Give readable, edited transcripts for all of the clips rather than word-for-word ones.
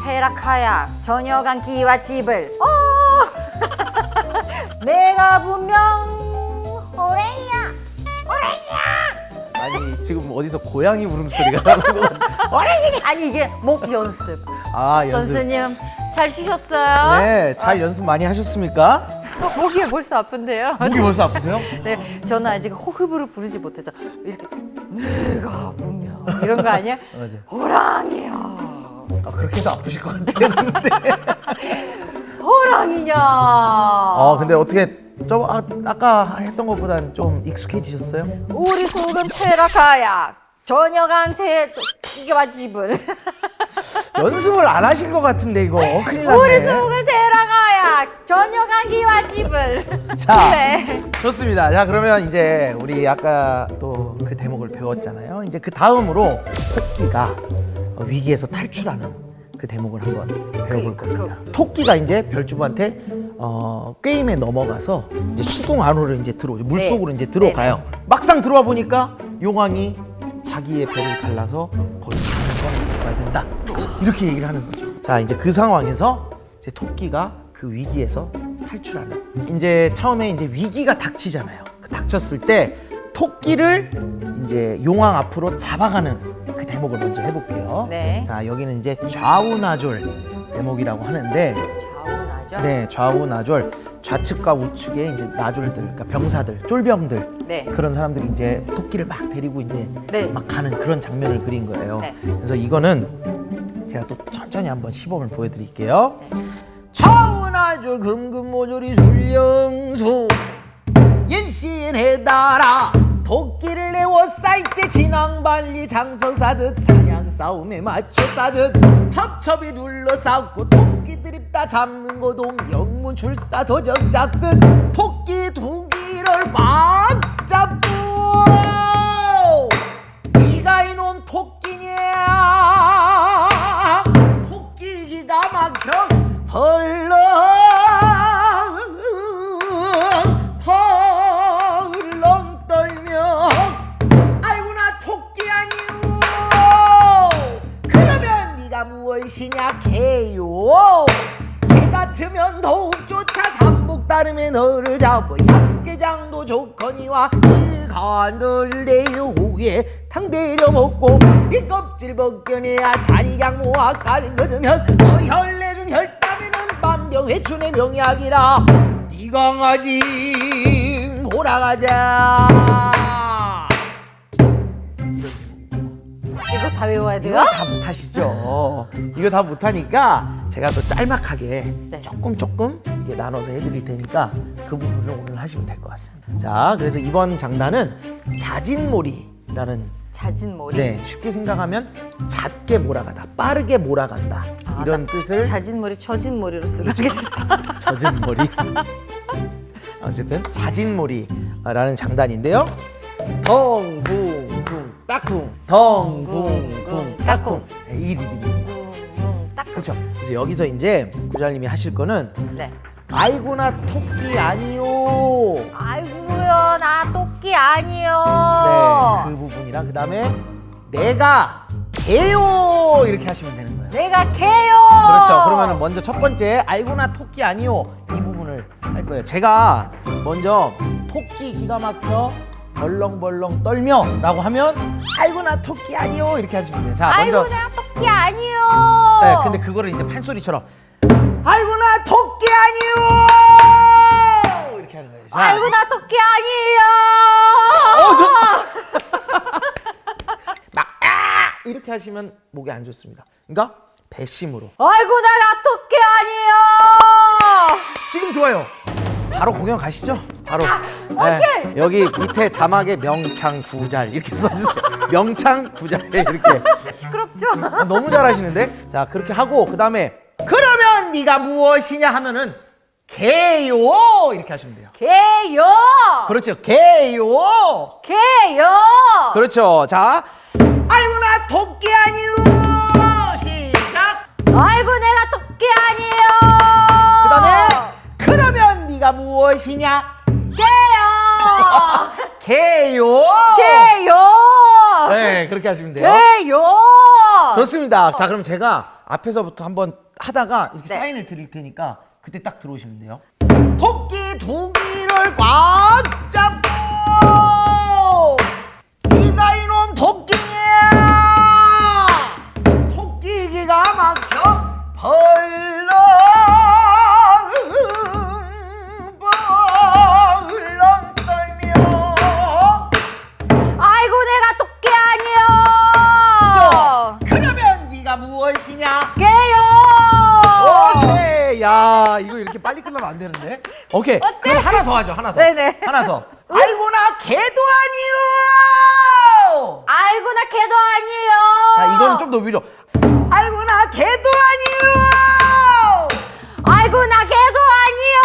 테라카야 저녁한 기와 집을 내가 분명 호랭이야. 아니 지금 어디서 고양이 울음소리가 나는 거 같아. 아니 이게 목 연습. 아 연습. 선생님 잘 쉬셨어요? 네, 잘 연습 많이 하셨습니까? 목이 벌써 아픈데요? 목이 벌써 아프세요? 네, 저는 아직 호흡으로 부르지 못해서 이렇게 내가 분명 이런 거 아니야? 맞아. 호랑이야. 아, 그렇게 해서 아프실 것 같아요. 근데. 호랑이냐? 근데 어떻게 아까 했던 것보다는 좀 익숙해지셨어요? 우리 속은 테라카야. 저녁한테 이게와 집을. 연습을 안 하신 것 같은데 이거 큰일 났네. 우리 속은 테라카야. 저녁한 기와 집을. 자, 그래. 좋습니다. 자, 그러면 이제 우리 아까 또 그 대목을 배웠잖아요. 이제 그 다음으로 토끼가 위기에서 탈출하는 그 대목을 한번 배워볼 겁니다. 토끼가 이제 별주부한테 게임에 넘어가서 이제 수궁 안으로 이제 들어오죠. 물 속으로 이제 들어가요. 막상 들어와 보니까 용왕이 자기의 배를 갈라서 거기서 꺼내야 된다. 이렇게 얘기를 하는 거죠. 자, 이제 그 상황에서 이제 토끼가 그 위기에서 탈출하는. 이제 처음에 이제 위기가 닥치잖아요. 그 닥쳤을 때 토끼를 이제 용왕 앞으로 잡아가는 그 대목을 먼저 해볼게요. 네. 자, 여기는 이제 좌우나졸 대목이라고 하는데, 좌우나죠? 네, 좌우나졸. 좌측과 우측에 이제 나졸들, 그러니까 병사들, 쫄병들, 네. 그런 사람들이 이제 토끼를 막 데리고 이제 네. 막 가는 그런 장면을 그린 거예요. 네. 그래서 이거는 제가 또 천천히 한번 시범을 보여드릴게요. 네. 좌우나졸 금금모조리 술령수 일신해달아 토끼를 내워 쌀째 진앙발리 장성사듯 사냥 싸움에 맞춰 싸듯 첩첩이 둘러싸고 토끼 드립다 잡는 거동 영문 출사 도적 잡듯 토끼 두 귀를 꽉 잡고 네가 이놈 토끼냐 토끼 기가 막혀 벌렁 떨며 아이고나 토끼 아니오 그러면 네가 무엇이냐 개요 개 같으면 더욱 좋다 삼복 따르면 너를 잡어 약게장도 좋거니와 이간을 내려 고기에 탕 때려 먹고 이 껍질 벗겨내야 잔량 모아 깔거두면 너 혈내준 혈담에는 만병회춘의 명약이라 네 강아지 돌아가자. 이거 다 외워야 돼요? 이거 다 못하시죠. 이거 다 못하니까 제가 또 짤막하게 네. 조금 이게 나눠서 해드릴 테니까 그 부분을 오늘 하시면 될 것 같습니다. 자, 그래서 이번 장단은 자진몰이라는 자진몰이. 네, 쉽게 생각하면 잦게 몰아가다, 빠르게 몰아간다 이런 뜻을 자진몰이, 처진몰이로 쓰겠습니다. 젖은 머리. 어쨌든 자진몰이라는 장단인데요. 덩궁궁 따쿵 덩궁궁 따쿵 이 리듬이 딱. 그렇죠. 그래서 여기서 이제 구잘님이 하실 거는 네. 아이고나 토끼 아니요. 아이고요, 나 토끼 아니요. 네, 그 부분이랑 그 다음에 내가 개요 이렇게 하시면 되는 거예요. 내가 개요. 그렇죠. 그러면 먼저 첫 번째 아이고나 토끼 아니요 이 부분을 할 거예요. 제가 먼저 토끼 기가 막혀 벌렁벌렁 떨며 라고 하면 아이고나 토끼 아니요 이렇게 하시면 돼요. 자, 아이고, 먼저 나 토끼 아니요. 네, 근데 그거를 이제 판소리처럼 아이고나 토끼 아니요 이렇게 하는 거예요. 자, 아이고, 나 토끼 아니에요. 막 이렇게 하시면 목이 안 좋습니다. 그러니까 배심으로. 아이고, 나 토끼 아니에요. 지금 좋아요. 바로 공연 가시죠. 바로. 오케이. 여기 밑에 자막에 명창구잘 이렇게 써주세요. 명창구잘 이렇게. 시끄럽죠? 너무 잘하시는데. 자, 그렇게 하고 그 다음에 그러면 네가 무엇이냐 하면은 개요 이렇게 하시면 돼요. 개요. 그렇죠. 개요. 개요. 그렇죠. 자, 아이고나 토끼 아니요. 시작. 아이고, 내가 토끼 아니에요. 그다음에 그러면 네가 무엇이냐? 개요. 개요. 개요. 네, 그렇게 하시면 돼요. 개요. 좋습니다. 자, 그럼 제가 앞에서부터 한번 하다가 이렇게 네. 사인을 드릴 테니까 그때 딱 들어오시면 돼요. 토끼 두 귀를 꽉 잡고 네가 이놈 토끼냐 토끼기가 막혀 벌렁 벌렁 떨며 아이고 내가 토끼 아니요. 그러면 네가 무엇이냐? 깨요. 오케이. 야 이거 이렇게 빨리 끝나면 안 되는데. 오케이. 그럼 하나 더 하죠. 하나 더. 네네. 하나 더. 아이고 나 개도 아니요. 아이고 나 개도 아니에요. 자 이거는 좀 더 위로. 아이고 나 개도 아니요. 아이고 나 개도 아니요.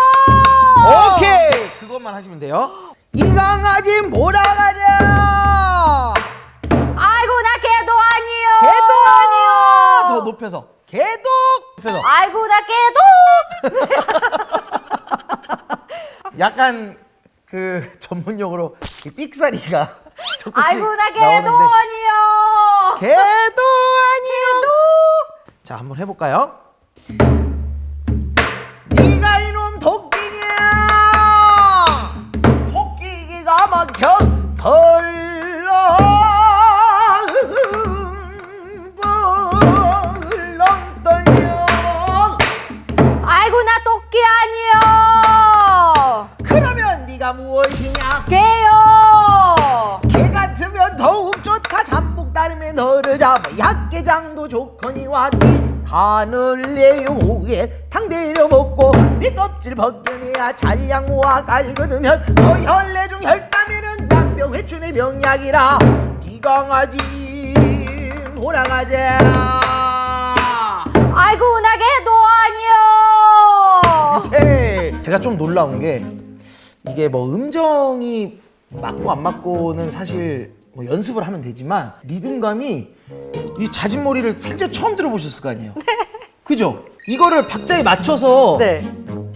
오케이. 그것만 하시면 돼요. 이 강아지 몰아가자. 아이고 나 개도 아니요. 개도 아니요. 더 높여서. 개도 높여서. 아이고 나 개도. 약간 그 전문용어로 이 삑사리가 조금씩 아이고 나 개도 나오는데. 아니요. 개도 아니요. 자 한번 해볼까요? 네가 이놈 토끼냐 토끼기가 막혀 벌렁 벌렁 떨며 아이고 나 토끼 아니요. 그러면 네가 무엇이냐 개요. 개 같으면 더욱 좋다 삼복다름에 너를 잡아 약개장도 좋거니와 네 간을 내용에 당 때려 먹고 네 껍질 벗겨내야 잔량 모아 깔거두면 너 혈내 중 혈담에는 남병 회춘의 병약이라 네 강아지 돌아가자. 아이고 나 개도 아니요. 오케이. 제가 좀 놀라운 게 이게 뭐 음정이 맞고 안 맞고는 사실 뭐 연습을 하면 되지만 리듬감이 이 자진몰이를 생전 처음 들어보셨을 거 아니에요. 그죠? 이거를 박자에 맞춰서 네.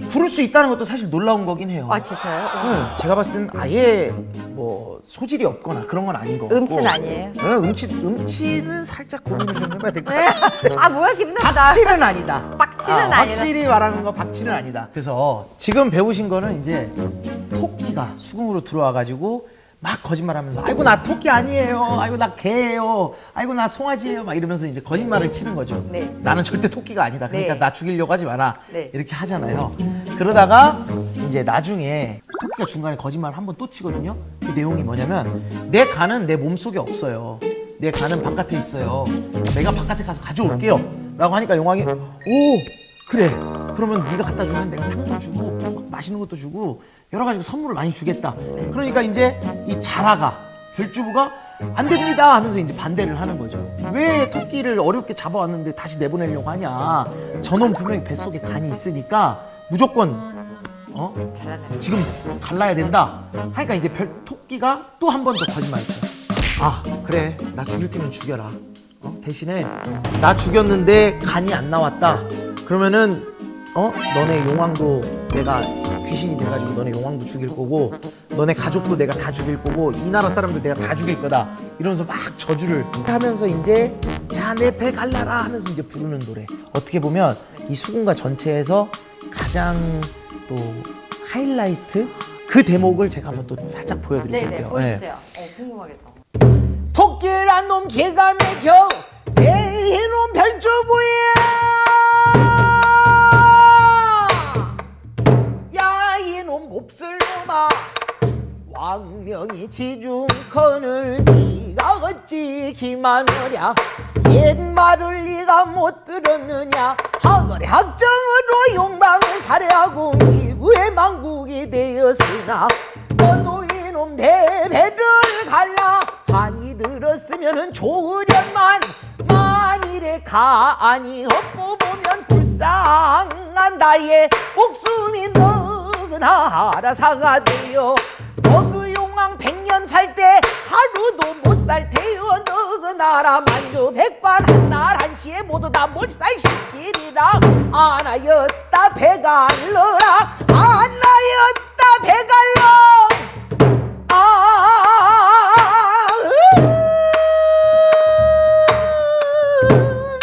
부를 수 있다는 것도 사실 놀라운 거긴 해요. 아 진짜요? 네, 제가 봤을 때는 아예 뭐 소질이 없거나 그런 건 아닌 것 같고. 음치는 아니에요? 네, 음치는 살짝 고민을 좀 해봐야 될 것 네. 같아요. 아 뭐야 기분 나쁘다. 박치는 아니다. 박치는 아니다. 확실히 말하는 거 박치는 아니다. 그래서 지금 배우신 거는 이제 토끼가 수궁으로 들어와가지고 막 거짓말하면서 아이고 나 토끼 아니에요. 아이고 나 개예요. 아이고 나 송아지예요. 막 이러면서 이제 거짓말을 치는 거죠. 네. 나는 절대 토끼가 아니다. 그러니까 네. 나 죽이려고 하지 마라. 네. 이렇게 하잖아요. 그러다가 이제 나중에 토끼가 중간에 거짓말을 한 번 또 치거든요. 그 내용이 뭐냐면 내 간은 내 몸속에 없어요. 내 간은 바깥에 있어요. 내가 바깥에 가서 가져올게요. 라고 하니까 용왕이 오 그래 그러면 네가 갖다 주면 내가 상도 주고 막 맛있는 것도 주고 여러 가지 선물을 많이 주겠다. 그러니까 이제 이 자라가 별주부가 안 됩니다 하면서 이제 반대를 하는 거죠. 왜 토끼를 어렵게 잡아왔는데 다시 내보내려고 하냐. 저놈 분명히 뱃속에 간이 있으니까 무조건 잘하네. 지금 갈라야 된다 하니까 이제 토끼가 또 한 번 더 거짓말했죠. 아 그래 나 죽일 테면 죽여라. 대신에 나 죽였는데 간이 안 나왔다 그러면은 너네 용왕도 내가 귀신이 돼가지고 너네 용왕도 죽일 거고 너네 가족도 내가 다 죽일 거고 이 나라 사람들 내가 다 죽일 거다 이러면서 막 저주를 하면서 이제 자 내 배 갈라라 하면서 이제 부르는 노래. 어떻게 보면 이 수군가 전체에서 가장 또 하이라이트 그 대목을 제가 한번 또 살짝 보여드릴게요. 네네 보여주세요. 궁금하겠다. 토끼란 놈 개가 매겨 내 이놈 별주부야. 야 이놈 몹쓸 놈아 왕명이 지중컨을 네가 어찌 기만하랴. 옛말을 네가 못 들었느냐. 하거래 학정으로 용방을 살해하고 미국의 망국이 되었으나 너도 이놈 내 배를 갈라. 한이 들었으면은 좋으련만 만일에 간이 없고 보면 불쌍한 나의 목숨이 너그나 사가 되어 너 그 용왕 100년 살 때 하루도 못 살 테여. 너그나라 만주 백관 한날 한시에 모두 다 못 살 시끼리라. 아나였다 배갈러라. 아나였다 배갈러.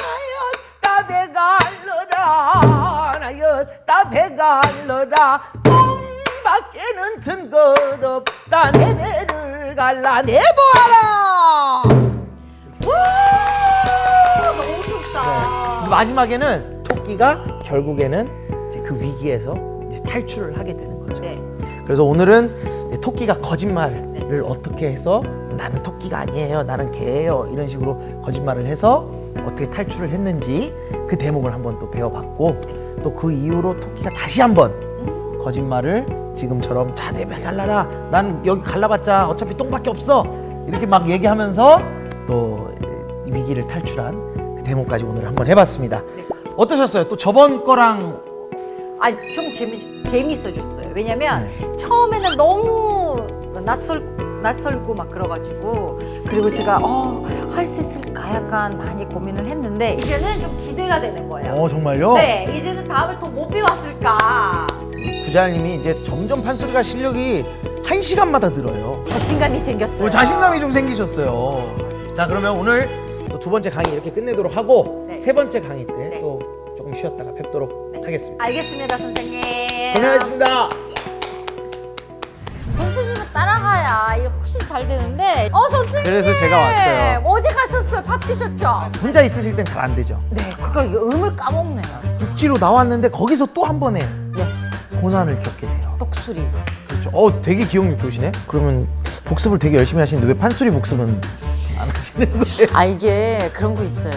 나였다 배가 흘러라 똥밖에는 든 것 없다 내 배를 갈라내보아라. 너무 좋다. 마지막에는 토끼가 결국에는 이제 그 위기에서 이제 탈출을 하게 되는 거죠. 네. 그래서 오늘은 이제 토끼가 거짓말을 네. 어떻게 해서 나는 토끼가 아니에요, 나는 개예요 이런 식으로 거짓말을 해서 어떻게 탈출을 했는지 그 대목을 한번 또 배워봤고 또 그 이후로 토끼가 다시 한번 거짓말을 지금처럼 자 내 배 갈라라 난 여기 갈라봤자 어차피 똥밖에 없어 이렇게 막 얘기하면서 또 위기를 탈출한 그 대목까지 오늘 한번 해봤습니다. 어떠셨어요? 또 저번 거랑 좀 재밌어졌어요. 왜냐면 처음에는 너무 낯설고 막 그래가지고 그리고 제가 할 수 있을까 약간 많이 고민을 했는데 이제는 좀 기대가 되는 거예요. 정말요? 네, 이제는 다음에 더 못 배웠을까. 부자님이 이제 점점 판소리가 실력이 1시간마다 늘어요. 자신감이 생겼어요. 자신감이 좀 생기셨어요. 자, 그러면 오늘 또 두 번째 강의 이렇게 끝내도록 하고 네. 세 번째 강의 때 네. 또 조금 쉬었다가 뵙도록 네. 하겠습니다. 알겠습니다, 선생님. 고생하셨습니다. 선생님은 따라가야 이게 훨씬 잘 되는데. 선생님. 그래서 제가 왔어요. 어디 가셨어요? 바뀌셨죠? 혼자 있으실 땐 잘 안 되죠. 네, 그러니까 이게 음을 까먹네요. 육지로 나왔는데 거기서 또 한 번의 네, 고난을 겪게 돼요. 독수리. 그렇죠. 되게 기억력 좋으시네. 그러면 복습을 되게 열심히 하시는데 왜 판소리 복습은 안 하시는 거예요? 이게 그런 거 있어요.